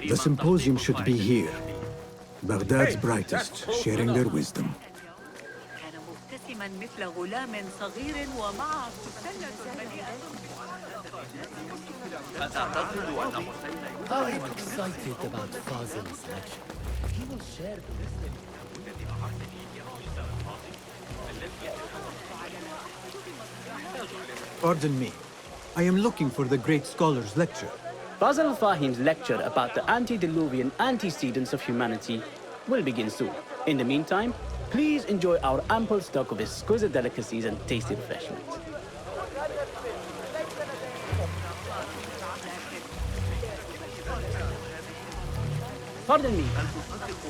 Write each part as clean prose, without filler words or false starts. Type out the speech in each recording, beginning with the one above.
The symposium should be here. Baghdad's brightest, sharing their wisdom. كان مبتسما مثل غلام صغير ومعه سلة مليئة. أتعتقد أنه I'm excited about Fazil's lecture. He will share the wisdom. Pardon me. I am looking for the great scholar's lecture. Fazl Fahim's lecture about the antediluvian antecedents of humanity will begin soon. In the meantime, please enjoy our ample stock of exquisite delicacies and tasty refreshments. Pardon me.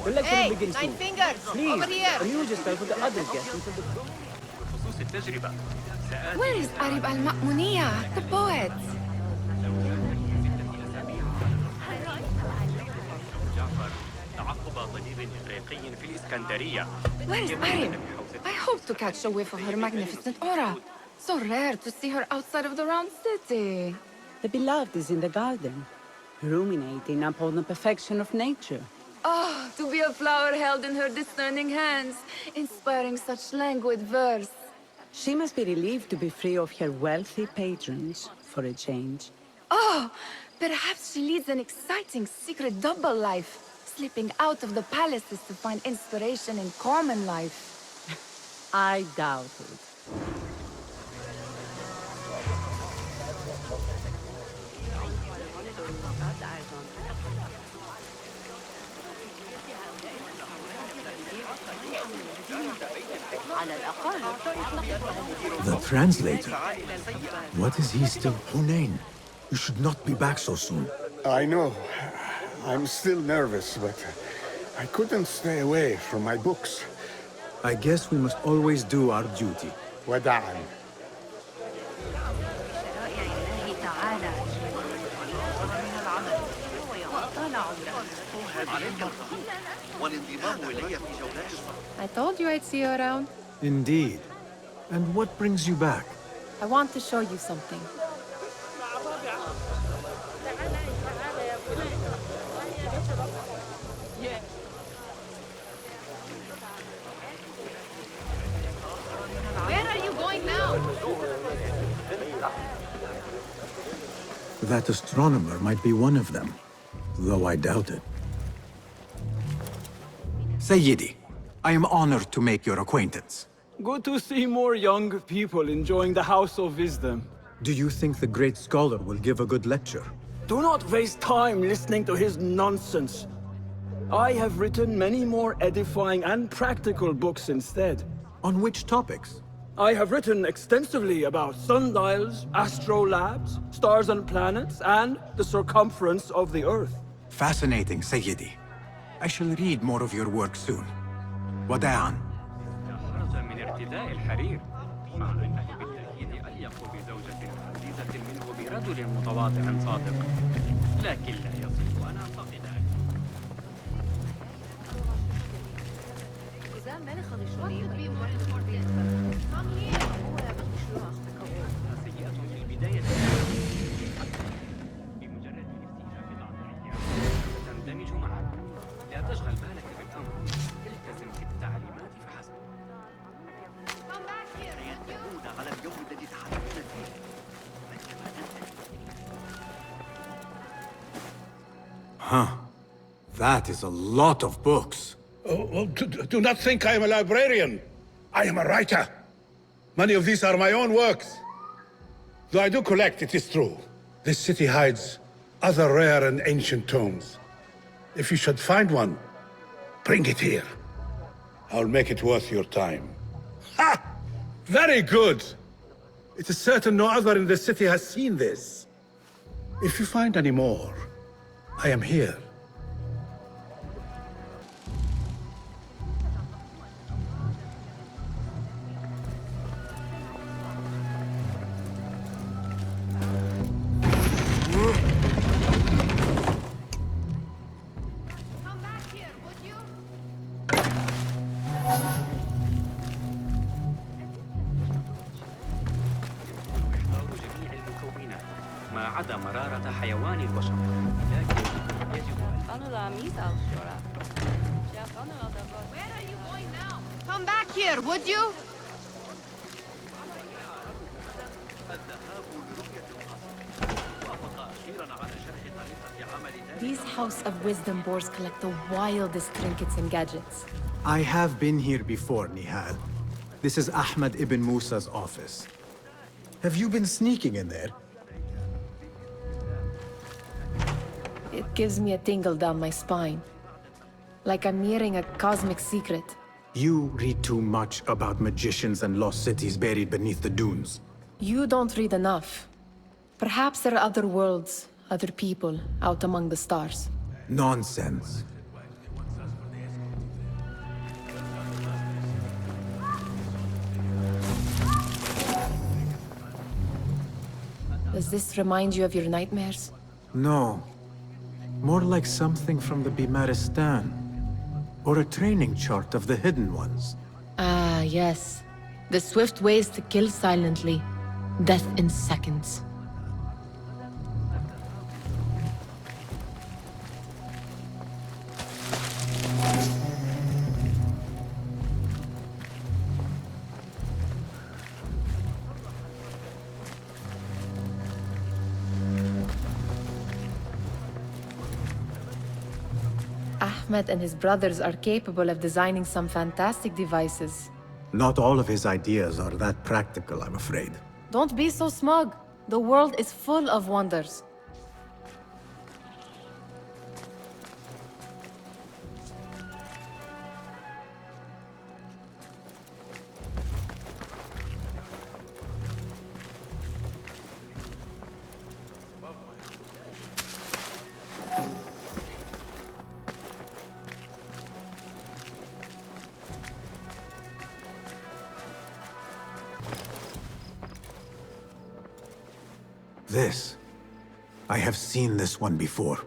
The lecture will begin soon. Fingers! Please, Over here! amuse yourself with the other guests until the... Where is Arib al-Ma'muniya, the poet? Where is Arib? I hope to catch a whiff of her magnificent aura. So rare to see her outside of the round city. The beloved is in the garden, ruminating upon the perfection of nature. Oh, to be a flower held in her discerning hands, inspiring such languid verse. She must be relieved to be free of her wealthy patrons, for a change. Oh, perhaps she leads an exciting secret double life, slipping out of the palaces to find inspiration in common life. I doubt it. The translator? What is he still? Hunain, you should not be back so soon. I know. I'm still nervous, but I couldn't stay away from my books. I guess we must always do our duty. وداعاً. I told you I'd see you around. Indeed. And what brings you back? I want to show you something. Where are you going now? That astronomer might be one of them, though I doubt it. Sayyidi, I am honored to make your acquaintance. Good to see more young people enjoying the House of Wisdom. Do you think the great scholar will give a good lecture? Do not waste time listening to his nonsense. I have written many more edifying and practical books instead. On which topics? I have written extensively about sundials, astrolabes, stars and planets, and the circumference of the Earth. Fascinating, Sayyidi. I shall read more of your work soon. وداعاً. ارتداء الحرير مع أنه بالتأكيد أليق بزوجة عزيزة منه برجل متواضع صادق لكن لا يصح أن أعتقد سيئة في البداية بمجرد الاستيعاب ضعف ستندمج معك لا تشغل بالك بالأمر التزم بالتعليمات فحسب على اليوم الذي تحدثنا فيه. Huh. That is a lot of books. Oh, well, do not think I am a librarian. I am a writer. Many of these are my own works. Though I do collect, it is true. This city hides other rare and ancient tomes. If you should find one, bring it here. I'll make it worth your time. Ha! Very good! It is certain no other in the city has seen this. If you find any more, I am here. ما عدا مرارة حيوان البشر لكن يجب أن Where are you going now? Come back here, would you? These House of Wisdom boars collect the wildest trinkets and gadgets. I have been here before, Nihal. This is Ahmed ibn Musa's office. Have you been sneaking in there? It gives me a tingle down my spine. Like I'm hearing a cosmic secret. You read too much about magicians and lost cities buried beneath the dunes. You don't read enough. Perhaps there are other worlds, other people, out among the stars. Nonsense. Does this remind you of your nightmares? No. More like something from the Bimaristan. Or a training chart of the Hidden Ones. Ah, yes. The swift ways to kill silently. Death in seconds. Ahmed and his brothers are capable of designing some fantastic devices. Not all of his ideas are that practical, I'm afraid. Don't be so smug. The world is full of wonders. This. I have seen this one before.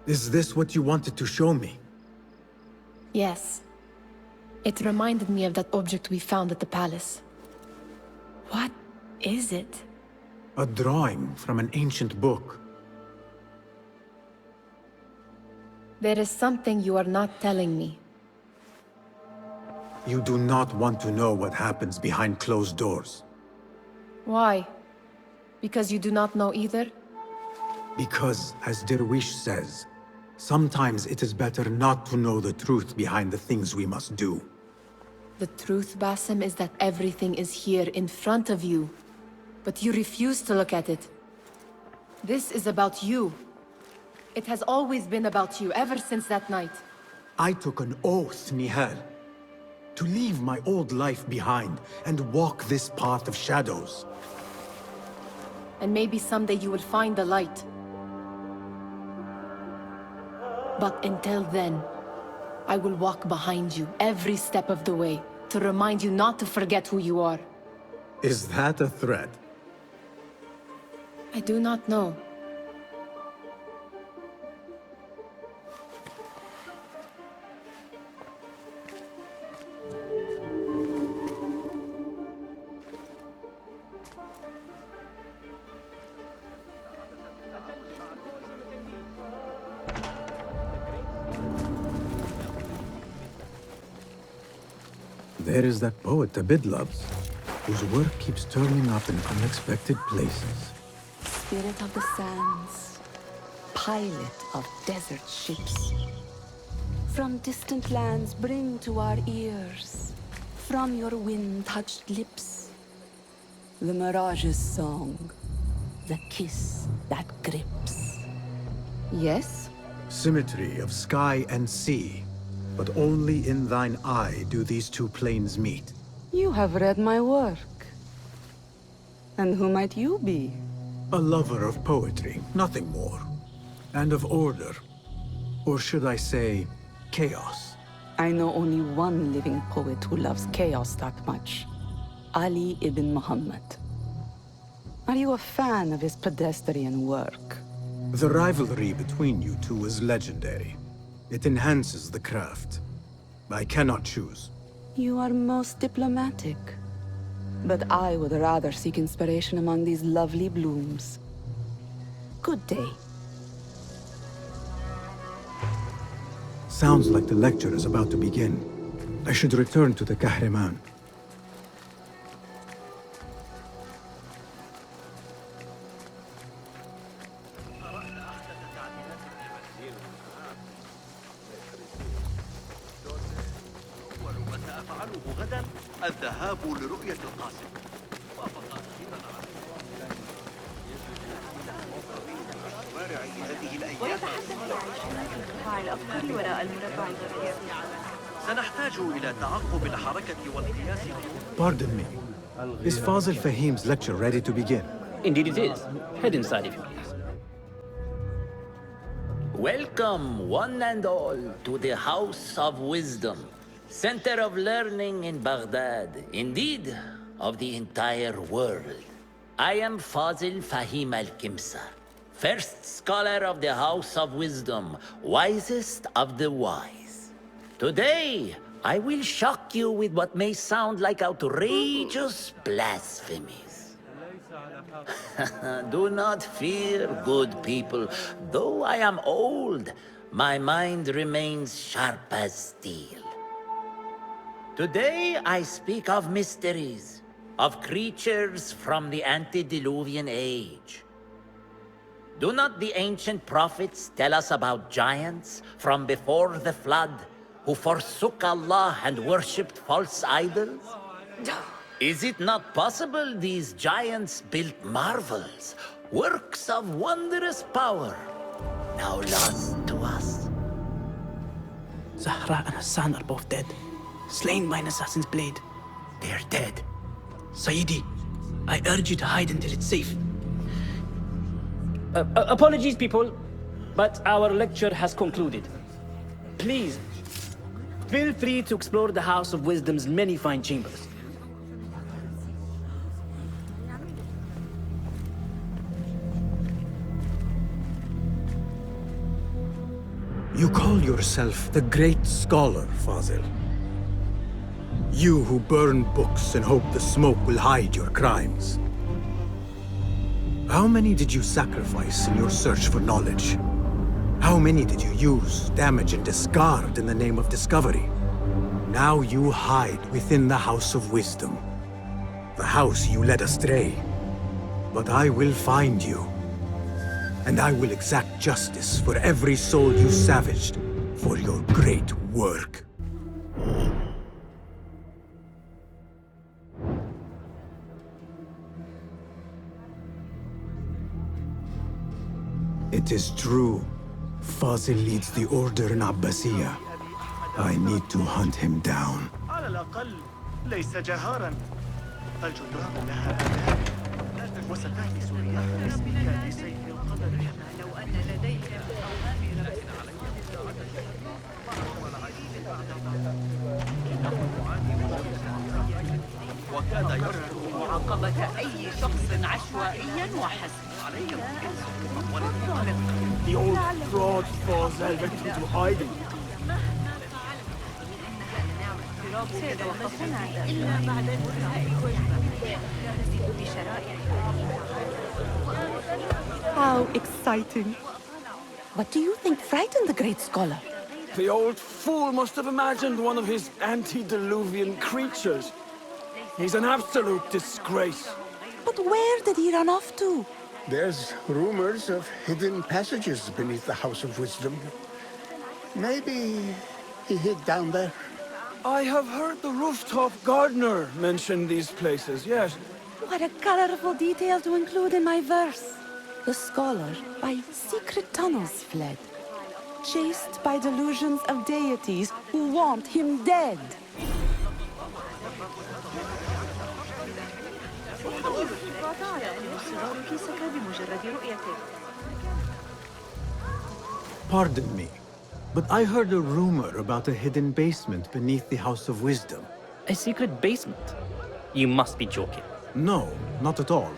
Is this what you wanted to show me? Yes. It reminded me of that object we found at the palace. What is it? A drawing from an ancient book. There is something you are not telling me. You do not want to know what happens behind closed doors. Why? Because you do not know either? Because, as Derwish says, sometimes it is better not to know the truth behind the things we must do. The truth, Basim, is that everything is here in front of you. But you refuse to look at it. This is about you. It has always been about you, ever since that night. I took an oath, Nihal, to leave my old life behind and walk this path of shadows. And maybe someday you will find the light. But until then, I will walk behind you every step of the way to remind you not to forget who you are. Is that a threat? I do not know. There is that poet Abid loves, whose work keeps turning up in unexpected places. Spirit of the sands, pilot of desert ships. From distant lands bring to our ears, from your wind-touched lips, the Mirage's song, the kiss that grips. Yes? Symmetry of sky and sea, but only in thine eye do these two planes meet. You have read my work. And who might you be? A lover of poetry, nothing more. And of order. Or should I say, chaos. I know only one living poet who loves chaos that much. Ali ibn Muhammad. Are you a fan of his pedestrian work? The rivalry between you two is legendary. It enhances the craft. I cannot choose. You are most diplomatic. But I would rather seek inspiration among these lovely blooms. Good day. Sounds like the lecture is about to begin. I should return to the Kahraman. الذهاب لرؤية القاسم. سنحتاج إلى تعقب الحركة والقياس. Pardon me. Is Fazil Fahim's lecture ready to begin? Indeed it is. Head inside if you please. Welcome, one and all, to the House of Wisdom, center of learning in Baghdad, indeed, of the entire world. I am Fazil Fahim al-Kimsa, first scholar of the House of Wisdom, wisest of the wise. Today, I will shock you with what may sound like outrageous blasphemies. Do not fear, good people. Though I am old, my mind remains sharp as steel. Today, I speak of mysteries, of creatures from the antediluvian age. Do not the ancient prophets tell us about giants from before the flood who forsook Allah and worshipped false idols? Is it not possible these giants built marvels, works of wondrous power, now lost to us? Zahra and Hassan are both dead, slain by an assassin's blade. They're dead. Sayyidi, I urge you to hide until it's safe. Apologies, people, but our lecture has concluded. Please, feel free to explore the House of Wisdom's many fine chambers. You call yourself the great scholar, Fazil. You who burn books and hope the smoke will hide your crimes. How many did you sacrifice in your search for knowledge? How many did you use, damage, and discard in the name of discovery? Now you hide within the House of Wisdom. The house you led astray. But I will find you. And I will exact justice for every soul you savaged for your great work. It is true. Fazil leads the order in Abbasiyah. I need to hunt him down. على الأقل ليس جهارا. الجدران لها آلام وستأتي سوريا باسمك لسيف القدر. لو أن لديهم وكاد يرجو معاقبة أي شخص عشوائيا وحسب. The old fraud falls went into hiding. How exciting. What do you think frightened the great scholar? The old fool must have imagined one of his antediluvian creatures. He's an absolute disgrace. But where did he run off to? There's rumors of hidden passages beneath the House of Wisdom. Maybe he hid down there. I have heard the rooftop gardener mention these places, yes. What a colorful detail to include in my verse. The scholar by secret tunnels fled, chased by delusions of deities who want him dead. Pardon me, but I heard a rumor about a hidden basement beneath the House of Wisdom. A secret basement? You must be joking. No, not at all.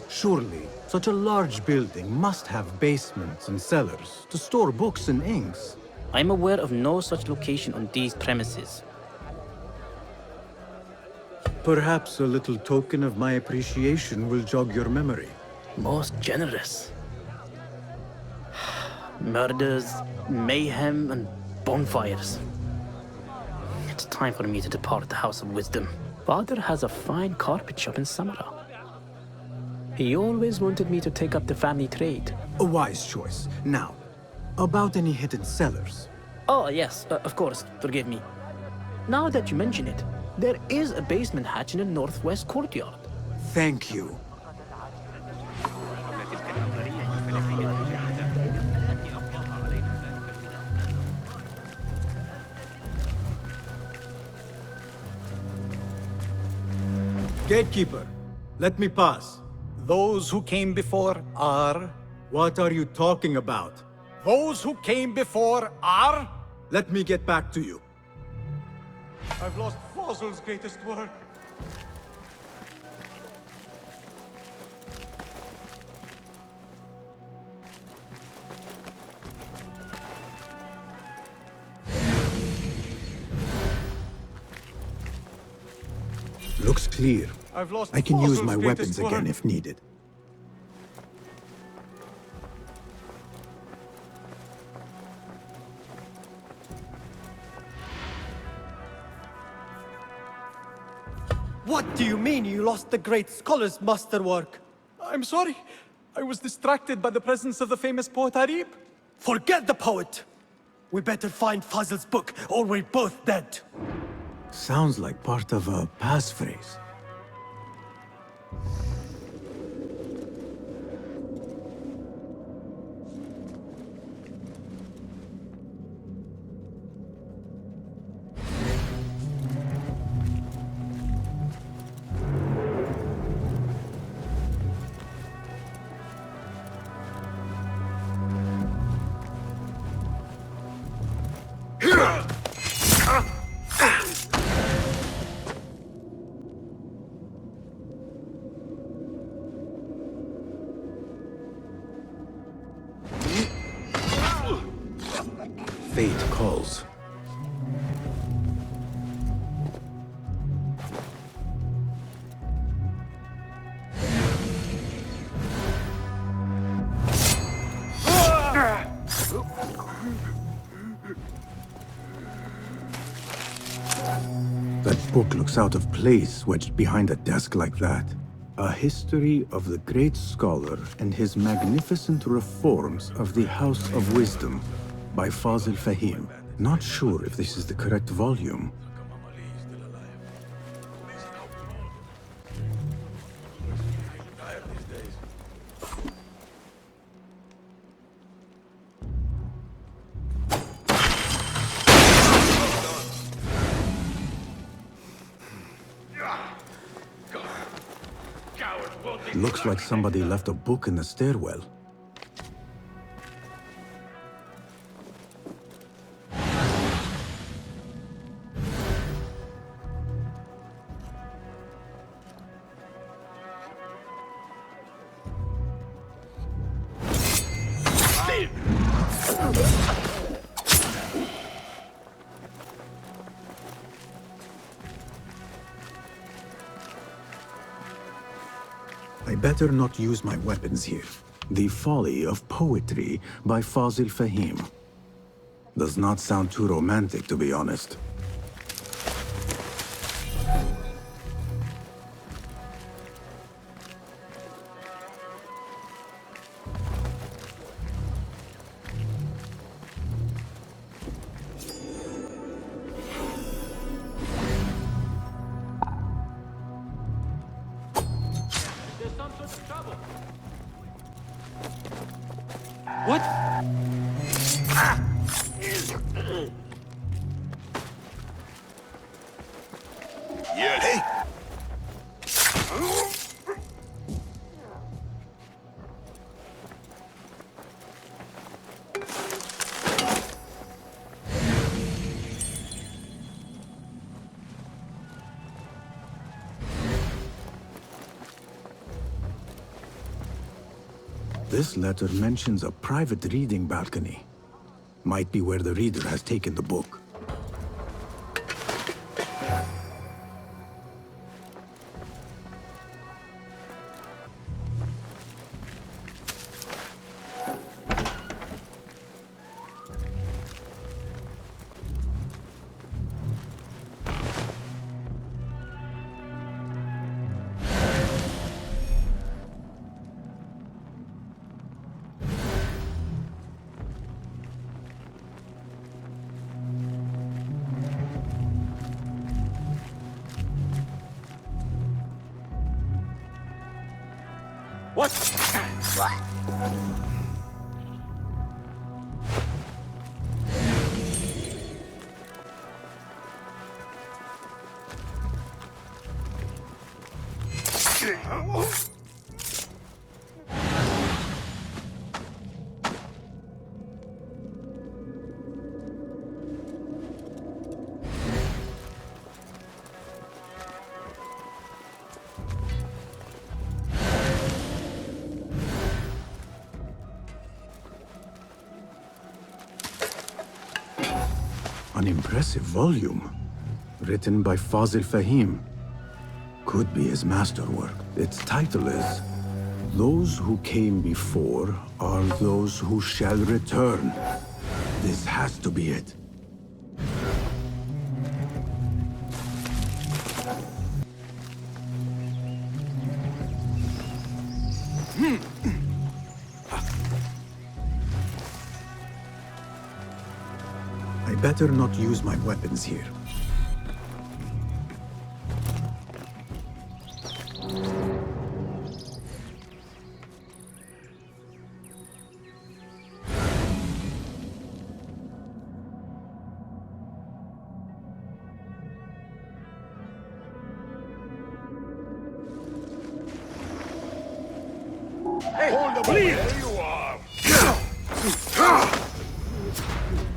Surely, such a large building must have basements and cellars to store books and inks. I'm aware of no such location on these premises. Perhaps a little token of my appreciation will jog your memory. Most generous. Murders, mayhem, and bonfires. It's time for me to depart the House of Wisdom. Father has a fine carpet shop in Samara. He always wanted me to take up the family trade. A wise choice. Now, about any hidden cellars? Oh, yes, of course, forgive me. Now that you mention it, there is a basement hatch in the northwest courtyard. Thank you. Gatekeeper, let me pass. Those who came before are... What are you talking about? Those who came before are... Let me get back to you. I've lost Fossil's greatest work. Looks clear. I've lost I can use Fossil's my greatest weapons again work. if needed. What do you mean you lost the great scholar's masterwork? I'm sorry. I was distracted by the presence of the famous poet Harib. Forget the poet! We better find Fazl's book, or we're both dead. Sounds like part of a passphrase. Fate calls. That book looks out of place wedged behind a desk like that. A history of the great scholar and his magnificent reforms of the House of Wisdom by Fazl Fahim. Not sure if this is the correct volume. Looks like somebody left a book in the stairwell. I better not use my weapons here. The Folly of Poetry by Fazl Fahim. Does not sound too romantic, to be honest. What? Yeah. Hey. This letter mentions a private reading balcony. Might be where the reader has taken the book. What? An impressive volume, written by Fazil Fahim. Could be his masterwork. Its title is, Those Who Came Before Are Those Who Shall Return. This has to be it. I better not use my weapons here. Hey, hold the please! There you are!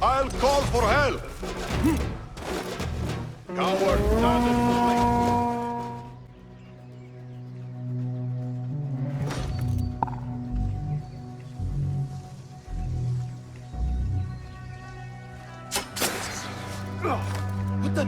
I'll call for help! Coward doesn't fight. What the?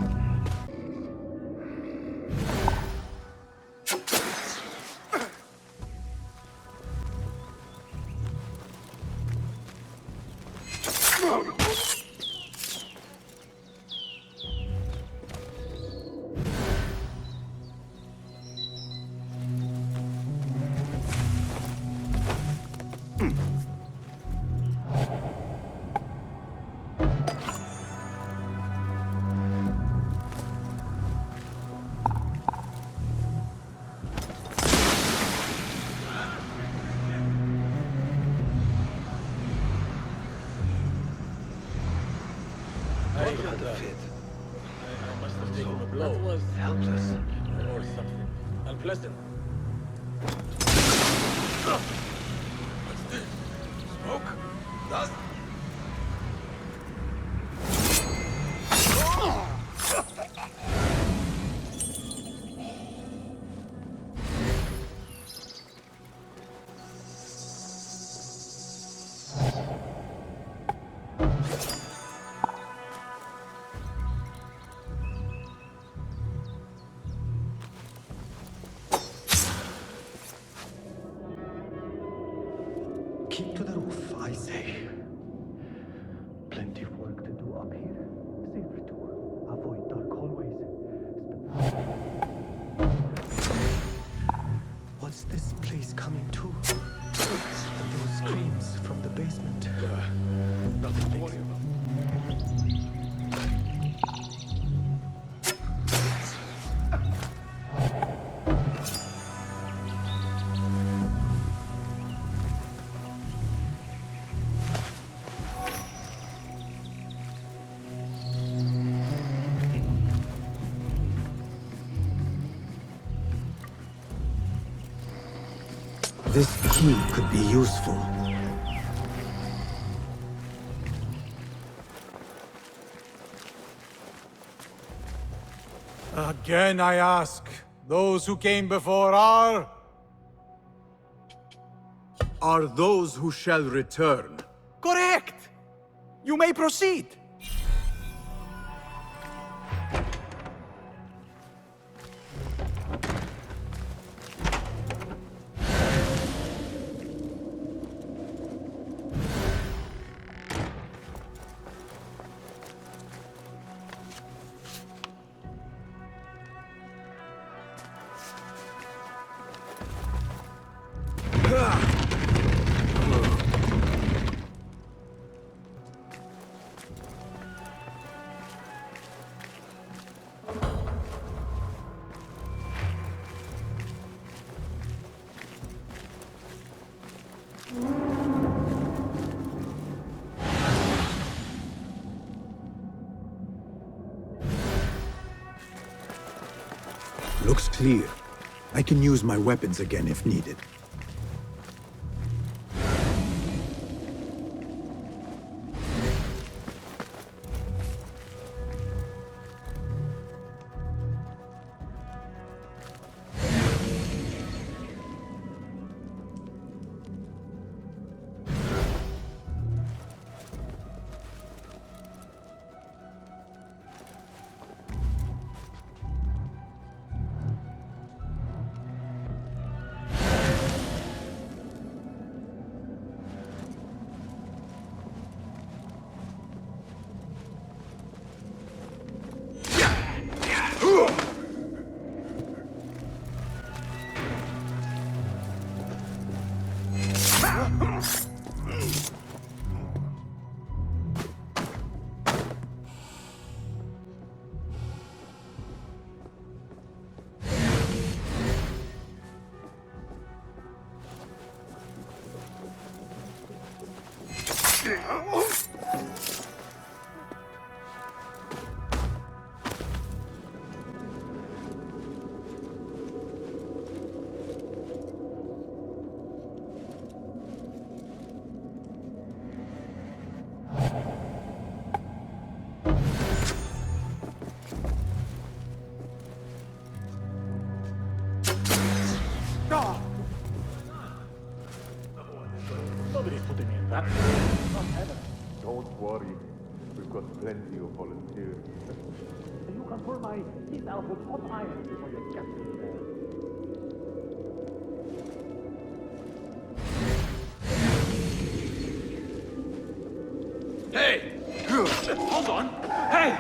I must have taken a blow. That was helpless. Or something unpleasant. What's this? Smoke? Dust? Keep to the roof, I say. Plenty of work to do up here. Safer to avoid dark hallways. What's this place coming to? And those screams from the basement. Nothing to worry about. This key could be useful. Again I ask, those who came before are those who shall return. correct! You may proceed! Looks clear. I can use my weapons again if needed. Don't worry, we've got plenty of volunteers. You can pull my teeth out with hot iron before you get me there. Hey! Hold on! Hey!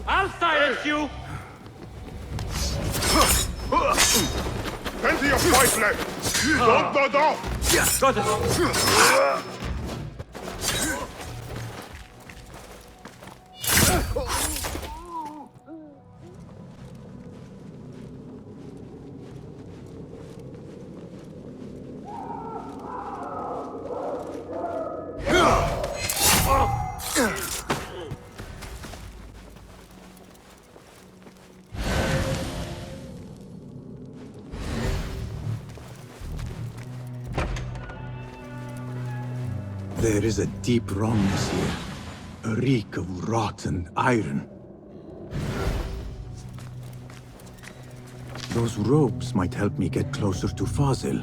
I'll silence you! Plenty of fight left! Don't! Got it! There is a deep wrongness here. A reek of rotten iron. Those ropes might help me get closer to Fazil.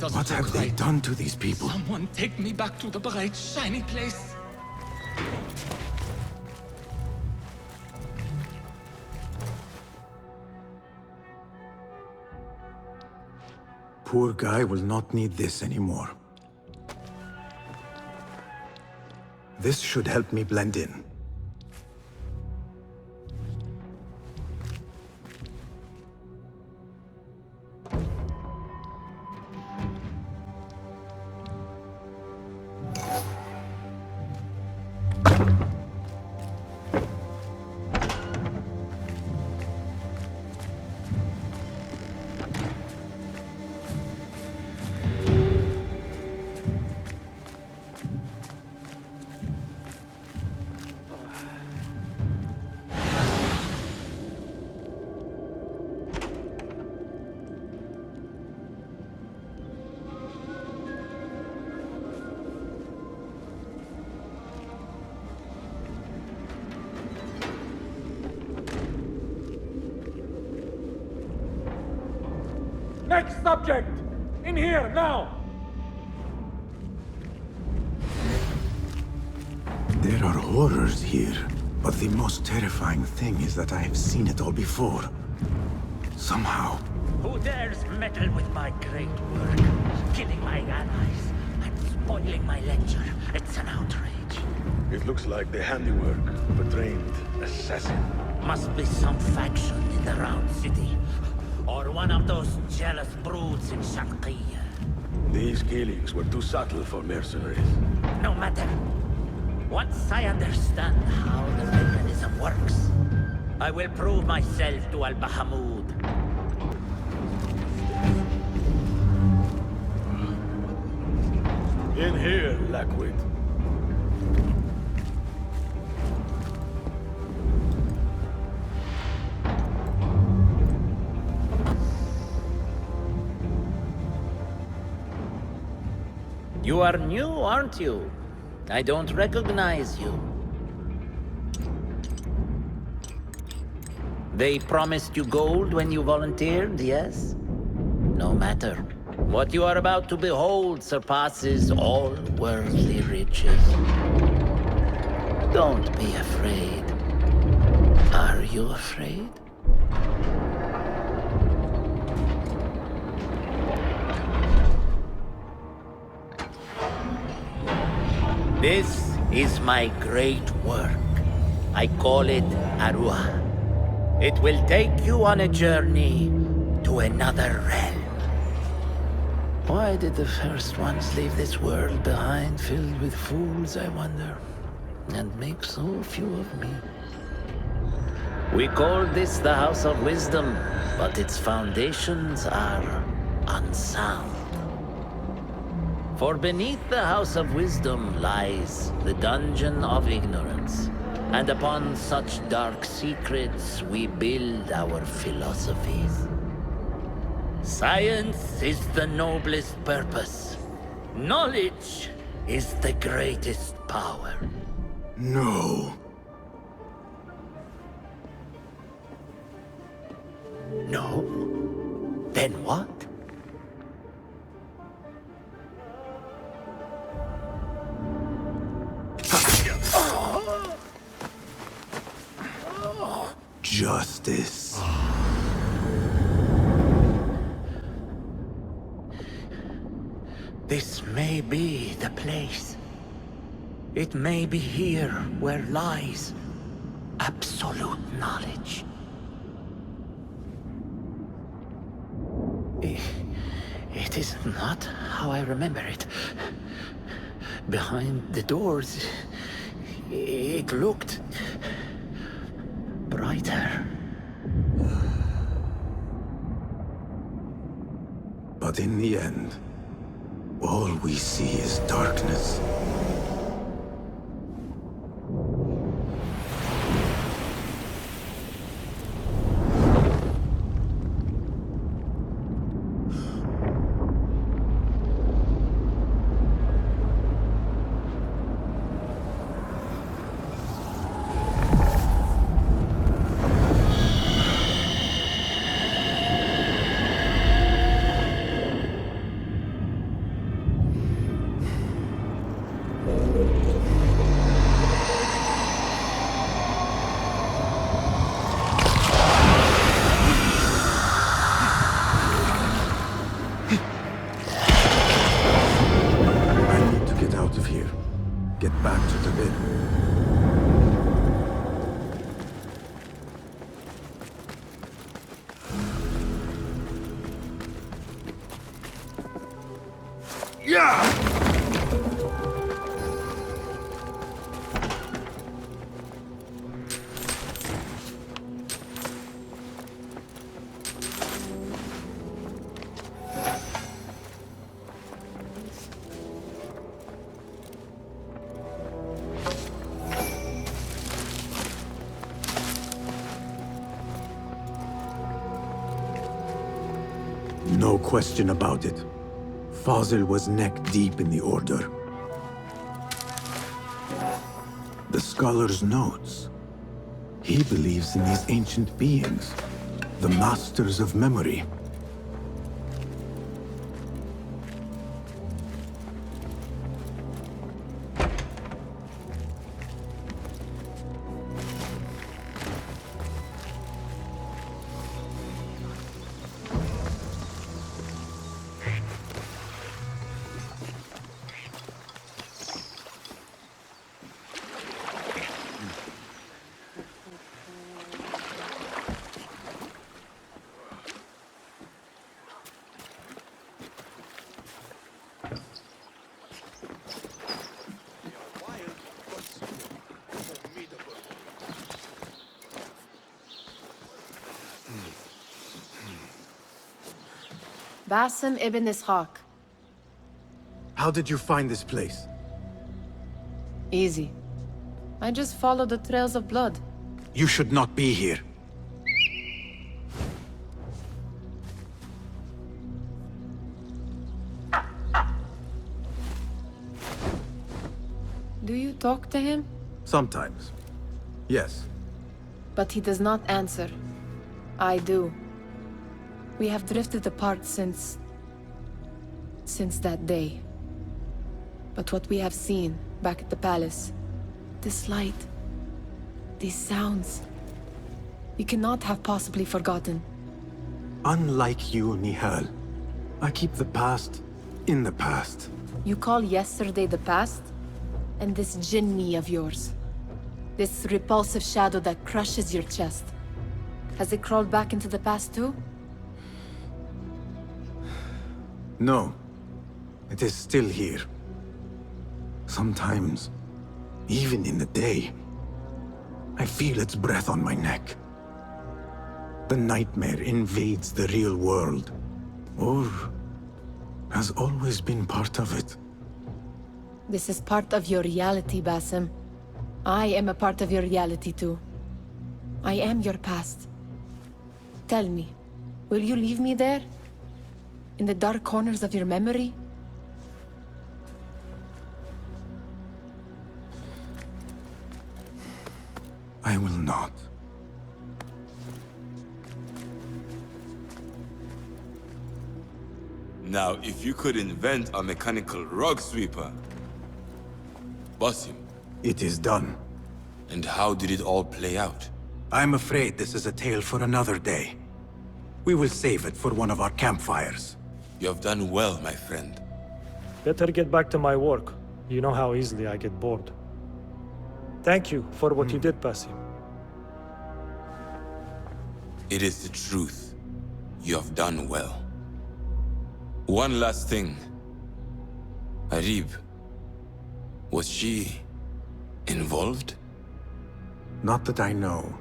What have they done to these people? Someone take me back to the bright, shiny place. Poor guy will not need this anymore. This should help me blend in. Next subject! In here, now! There are horrors here, but the most terrifying thing is that I have seen it all before. Somehow. Who dares meddle with my great work? Killing my allies and spoiling my lecture. It's an outrage. It looks like the handiwork of a trained assassin. Must be some faction in the Round City. Or one of those jealous broods in Sharqiyya? These killings were too subtle for mercenaries. No matter. Once I understand how the mechanism works, I will prove myself to Al-Bahamud. In here, Lackwit. You are new, aren't you? I don't recognize you. They promised you gold when you volunteered, yes? No matter. What you are about to behold surpasses all worldly riches. Don't be afraid. Are you afraid? This is my great work. I call it Arua. It will take you on a journey to another realm. Why did the first ones leave this world behind filled with fools, I wonder, and make so few of me? We call this the House of Wisdom, but its foundations are unsound. For beneath the House of Wisdom lies the Dungeon of Ignorance, and upon such dark secrets we build our philosophies. Science is the noblest purpose. Knowledge is the greatest power. No. No? Then what? Justice. This may be the place. It may be here where lies absolute knowledge. It is not how I remember it. Behind the doors, it looked brighter. But in the end, all we see is darkness. Get back to the bed. Yeah! No question about it. Fazil was neck deep in the Order. The scholar's notes. He believes in these ancient beings, the masters of memory. Basim ibn Ishaq. How did you find this place? Easy. I just followed the trails of blood. You should not be here. Do you talk to him? Sometimes. Yes. But he does not answer. I do. We have drifted apart since that day. But what we have seen back at the palace, this light, these sounds, we cannot have possibly forgotten. Unlike you, Nihal, I keep the past in the past. You call yesterday the past? And this jinni of yours, this repulsive shadow that crushes your chest, has it crawled back into the past too? No. It is still here. Sometimes, even in the day, I feel its breath on my neck. The nightmare invades the real world, or has always been part of it. This is part of your reality, Basim. I am a part of your reality too. I am your past. Tell me, will you leave me there? In the dark corners of your memory? I will not. Now, if you could invent a mechanical rug sweeper, Basim. It is done. And how did it all play out? I'm afraid this is a tale for another day. We will save it for one of our campfires. You have done well, my friend. Better get back to my work. You know how easily I get bored. Thank you for what you did, Basim. It is the truth. You have done well. One last thing. Arib. Was she involved? Not that I know.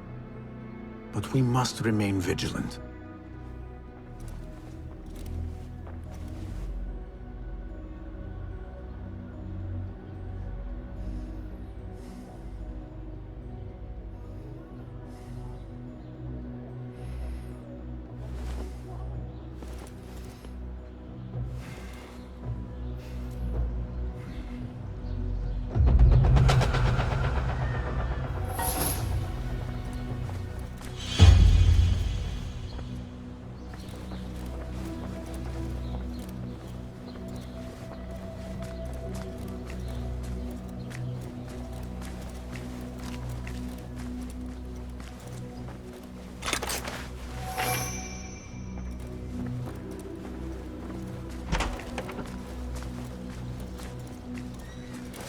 But we must remain vigilant.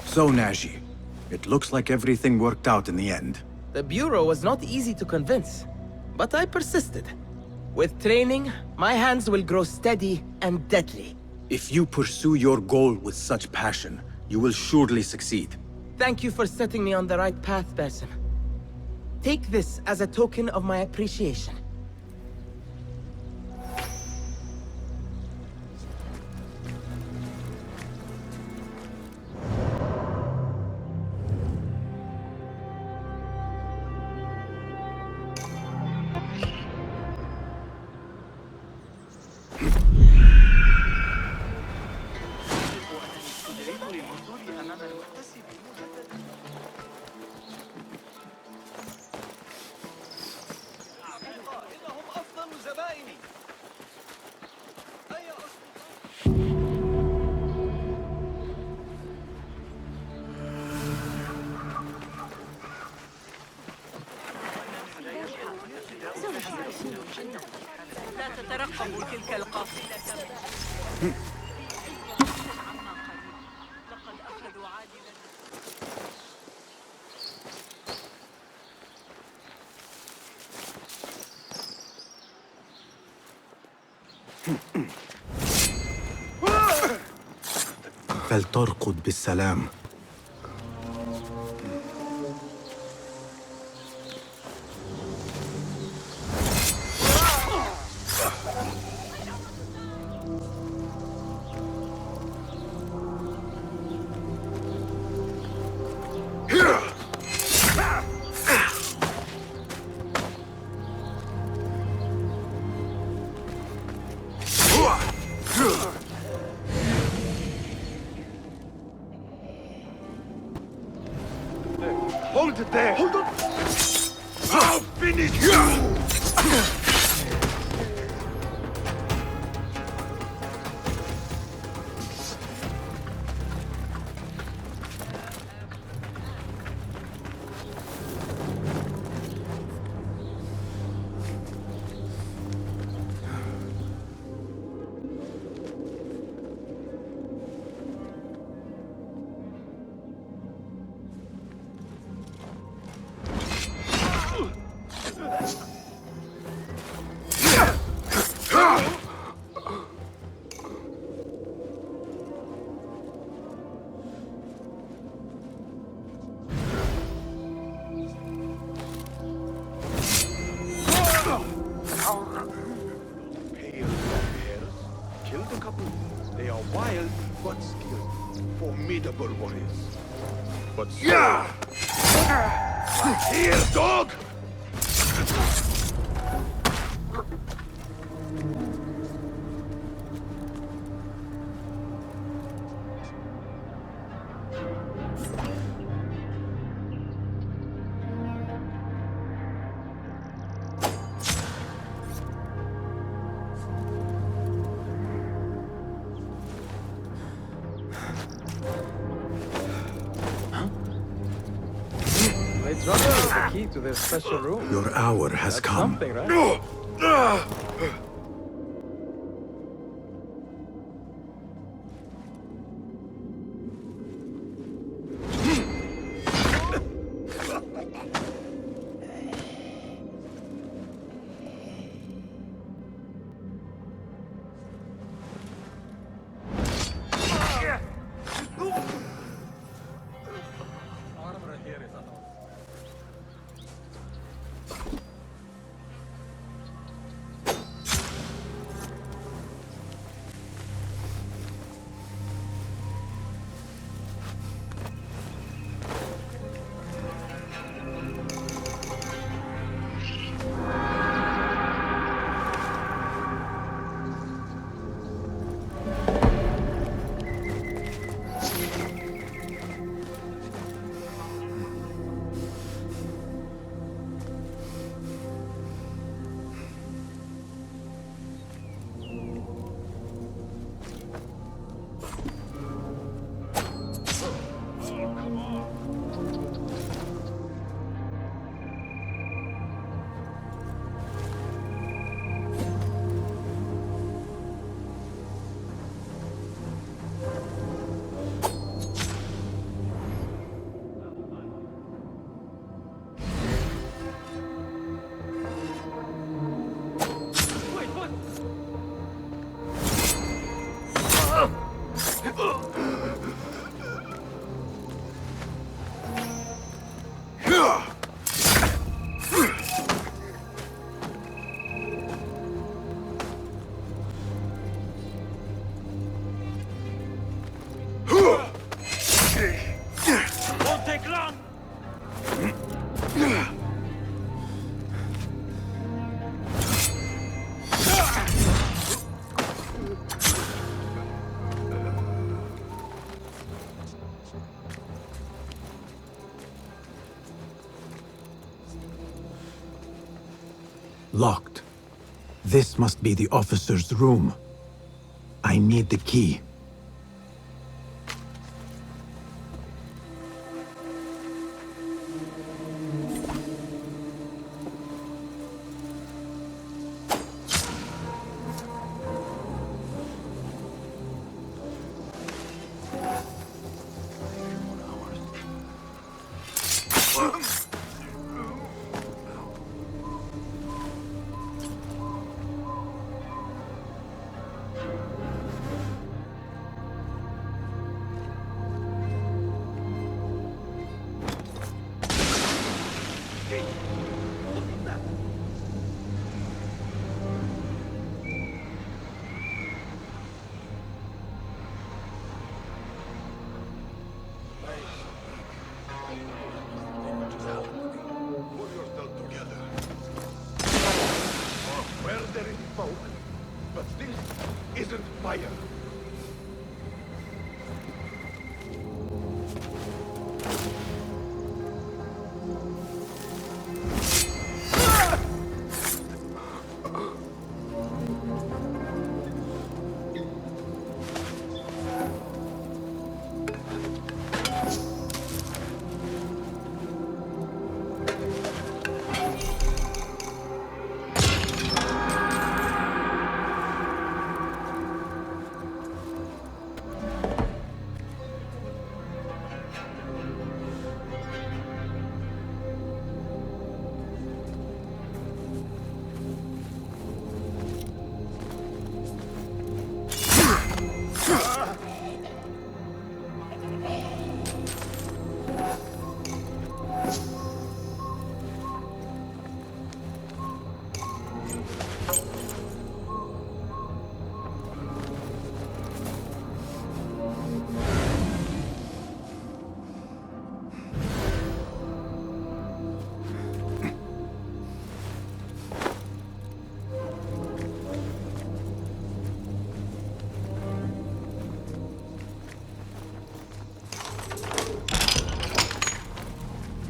So, Naji, it looks like everything worked out in the end. The Bureau was not easy to convince, but I persisted. With training, my hands will grow steady and deadly. If you pursue your goal with such passion, you will surely succeed. Thank you for setting me on the right path, Basim. Take this as a token of my appreciation. لا تترقبوا تلك القافلة لقد أخذوا عادلا. فلترقد بالسلام. Hold it there! Hold on! I'll finish you! Formidable warriors. But yeah! Here, dog! The key to this special room. Your hour has come. Something, right? Won't take long! Locked. This must be the officer's room. I need the key. But this isn't fire.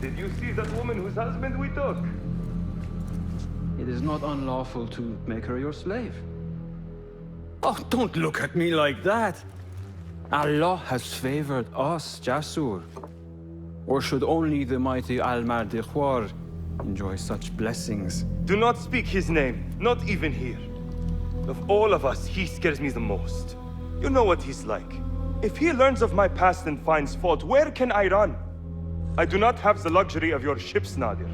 Did you see that woman whose husband we took? It is not unlawful to make her your slave. Oh, don't look at me like that. Allah has favored us, Jasur. Or should only the mighty Al-Mardikhwar enjoy such blessings? Do not speak his name, not even here. Of all of us, he scares me the most. You know what he's like. If he learns of my past and finds fault, where can I run? I do not have the luxury of your ships, Nadir.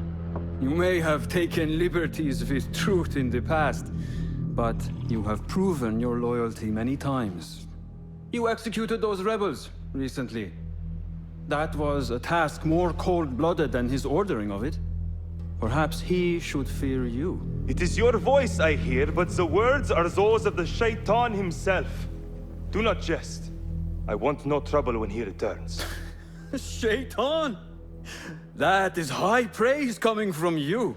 You may have taken liberties with truth in the past, but you have proven your loyalty many times. You executed those rebels recently. That was a task more cold-blooded than his ordering of it. Perhaps he should fear you. It is your voice I hear, but the words are those of the Shaitan himself. Do not jest. I want no trouble when he returns. Shaitan! That is high praise coming from you.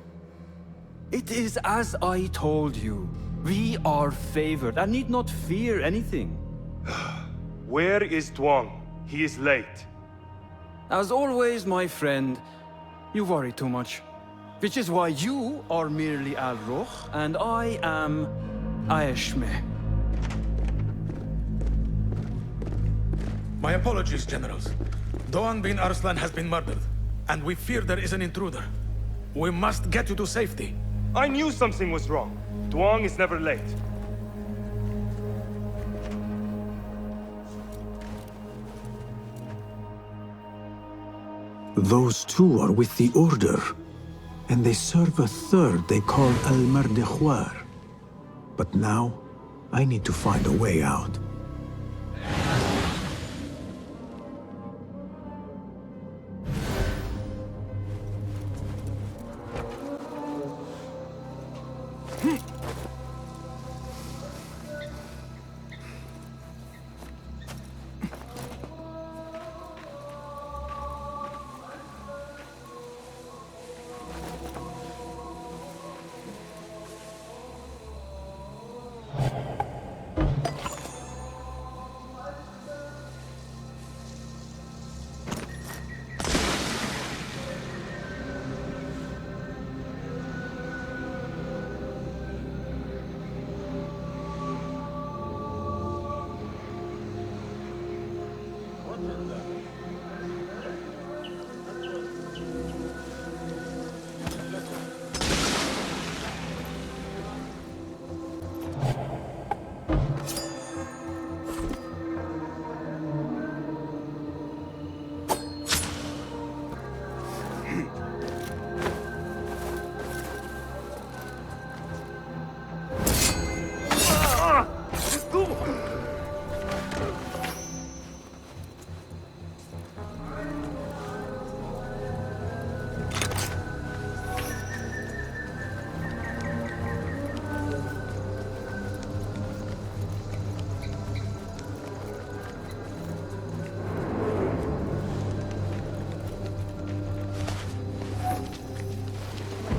It is as I told you. We are favored and need not fear anything. Where is Tuang? He is late. As always, my friend, you worry too much. Which is why you are merely Al-Ruh, and I am Aeshme. My apologies, generals. Doan bin Arslan has been murdered, and we fear there is an intruder. We must get you to safety. I knew something was wrong. Tuang is never late. Those two are with the Order, and they serve a third they call Al-Mardikhwar. But now, I need to find a way out.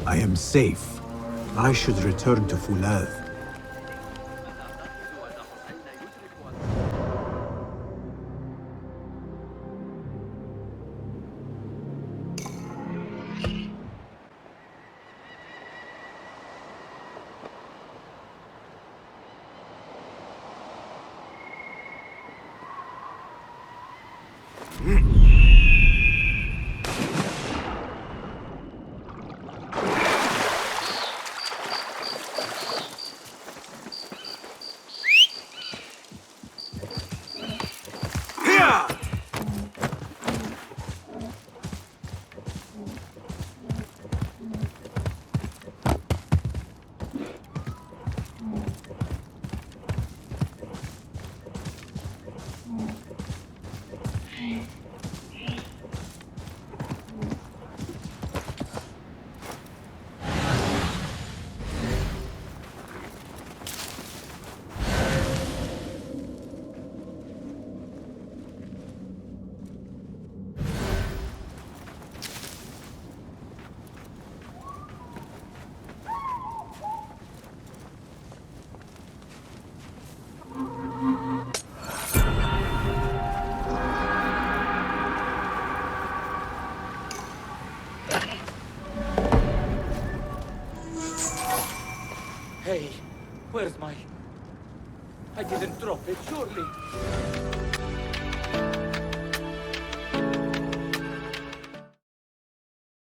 I am safe. I should return to Fulad. Hey, where's my... I didn't drop it, surely.